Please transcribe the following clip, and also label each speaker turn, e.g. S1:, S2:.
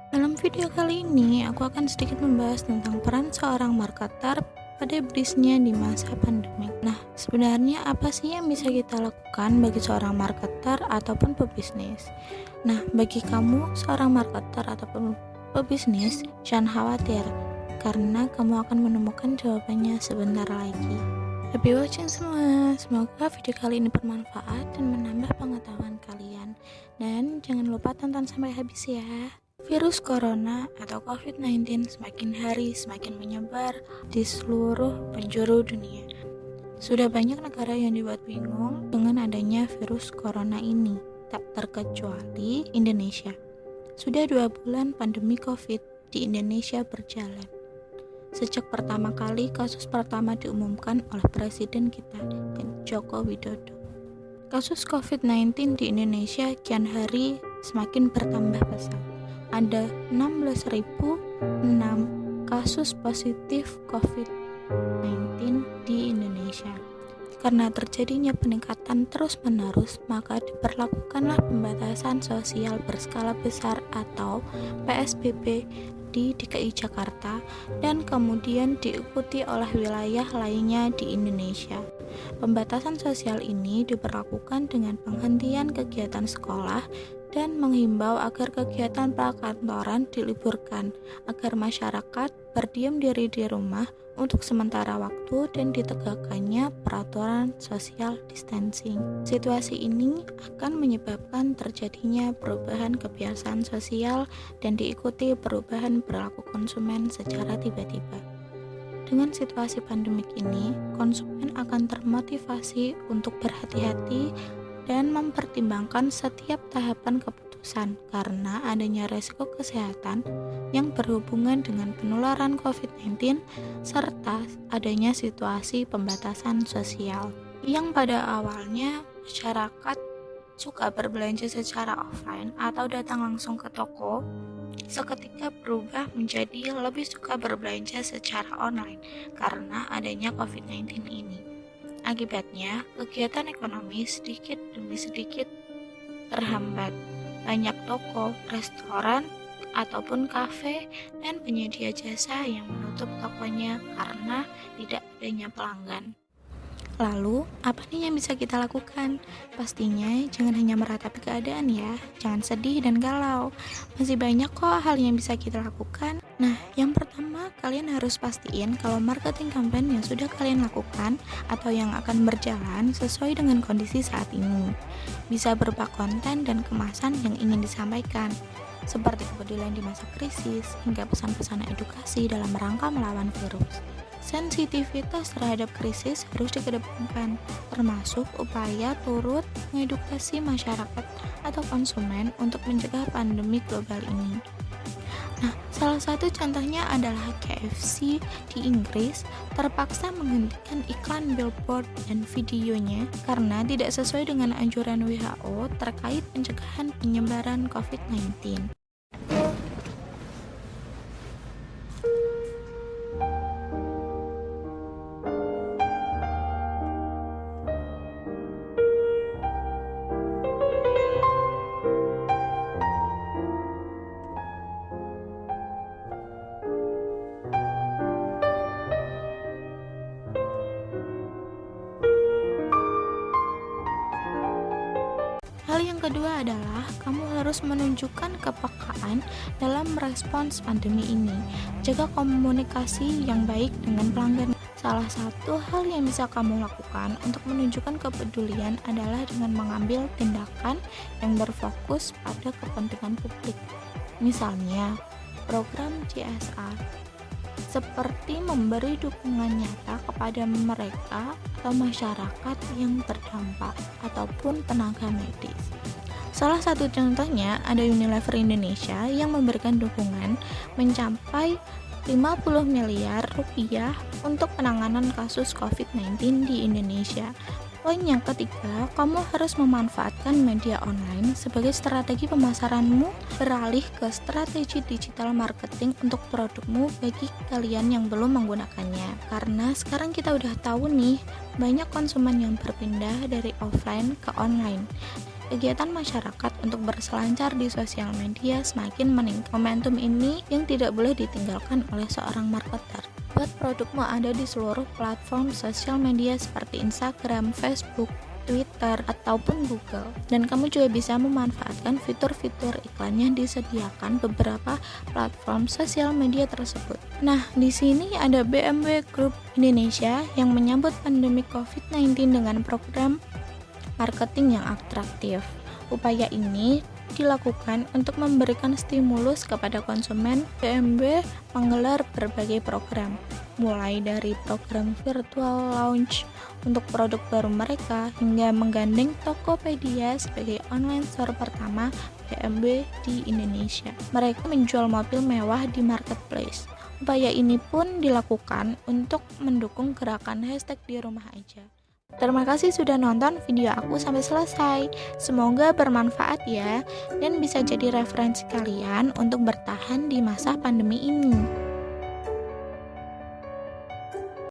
S1: Dalam video kali ini, aku akan sedikit membahas tentang peran seorang marketer pada bisnisnya di masa pandemi. Nah, sebenarnya apa sih yang bisa kita lakukan bagi seorang marketer ataupun pebisnis? Nah, bagi kamu seorang marketer ataupun pebisnis, jangan khawatir, karena kamu akan menemukan jawabannya sebentar lagi. Happy watching semua, semoga video kali ini bermanfaat dan menambah pengetahuan kalian. Dan jangan lupa tonton sampai habis ya. Virus corona atau COVID-19 semakin hari semakin menyebar di seluruh penjuru dunia. Sudah banyak negara yang dibuat bingung dengan adanya virus corona ini, tak terkecuali Indonesia. Sudah 2 bulan pandemi COVID di Indonesia berjalan. Sejak pertama kali kasus pertama diumumkan oleh Presiden kita, Joko Widodo. Kasus COVID-19 di Indonesia kian hari semakin bertambah pesat. Ada 16.006 kasus positif COVID-19 di Indonesia. Karena terjadinya peningkatan terus-menerus, maka diberlakukanlah pembatasan sosial berskala besar atau PSBB di DKI Jakarta dan kemudian diikuti oleh wilayah lainnya di Indonesia. Pembatasan sosial ini diberlakukan dengan penghentian kegiatan sekolah dan menghimbau agar kegiatan perkantoran diliburkan, agar masyarakat berdiam diri di rumah untuk sementara waktu dan ditegakkannya peraturan social distancing. Situasi ini akan menyebabkan terjadinya perubahan kebiasaan sosial dan diikuti perubahan perilaku konsumen secara tiba-tiba. Dengan situasi pandemik ini, konsumen akan termotivasi untuk berhati-hati dan mempertimbangkan setiap tahapan keputusan karena adanya resiko kesehatan yang berhubungan dengan penularan COVID-19 serta adanya situasi pembatasan sosial yang pada awalnya masyarakat suka berbelanja secara offline atau datang langsung ke toko, seketika berubah menjadi lebih suka berbelanja secara online karena adanya COVID-19 ini. Akibatnya, kegiatan ekonomi sedikit demi sedikit terhambat. Banyak toko, restoran, ataupun kafe dan penyedia jasa yang menutup tokonya karena tidak adanya pelanggan. Lalu, apa nih yang bisa kita lakukan? Pastinya jangan hanya meratapi keadaan ya, jangan sedih dan galau. Masih banyak kok hal yang bisa kita lakukan. Nah, yang pertama, kalian harus pastiin kalau marketing campaign yang sudah kalian lakukan atau yang akan berjalan sesuai dengan kondisi saat ini. Bisa berupa konten dan kemasan yang ingin disampaikan, seperti kepedulian di masa krisis hingga pesan-pesan edukasi dalam rangka melawan virus. Sensitivitas terhadap krisis harus dikedepankan, termasuk upaya turut mengedukasi masyarakat atau konsumen untuk mencegah pandemi global ini. Nah, salah satu contohnya adalah KFC di Inggris terpaksa menghentikan iklan billboard dan videonya karena tidak sesuai dengan anjuran WHO terkait pencegahan penyebaran COVID-19. Hal yang kedua adalah kamu harus menunjukkan kepekaan dalam merespons pandemi ini. Jaga komunikasi yang baik dengan pelanggan. Salah satu hal yang bisa kamu lakukan untuk menunjukkan kepedulian adalah dengan mengambil tindakan yang berfokus pada kepentingan publik. Misalnya, program CSR seperti memberi dukungan nyata kepada mereka atau masyarakat yang terdampak ataupun tenaga medis. Salah satu contohnya ada Unilever Indonesia yang memberikan dukungan mencapai 50 miliar rupiah untuk penanganan kasus COVID-19 di Indonesia. Poin yang ketiga, kamu harus memanfaatkan media online sebagai strategi pemasaranmu, beralih ke strategi digital marketing untuk produkmu bagi kalian yang belum menggunakannya. Karena sekarang kita udah tahu nih, banyak konsumen yang berpindah dari offline ke online. Kegiatan masyarakat untuk berselancar di sosial media semakin meningkat. Momentum ini yang tidak boleh ditinggalkan oleh seorang marketer. Buat produkmu ada di seluruh platform sosial media seperti Instagram, Facebook, Twitter, ataupun Google. Dan kamu juga bisa memanfaatkan fitur-fitur iklan yang disediakan beberapa platform sosial media tersebut. Nah, di sini ada BMW Group Indonesia yang menyambut pandemi COVID-19 dengan program marketing yang atraktif. Upaya ini dilakukan untuk memberikan stimulus kepada konsumen. BMW menggelar berbagai program, mulai dari program virtual launch untuk produk baru mereka hingga menggandeng Tokopedia sebagai online store pertama BMW di Indonesia. Mereka menjual mobil mewah di marketplace. Upaya ini pun dilakukan untuk mendukung gerakan #dirumah_aja. Terima kasih sudah nonton video aku sampai selesai. Semoga bermanfaat ya, dan bisa jadi referensi kalian untuk bertahan di masa pandemi ini.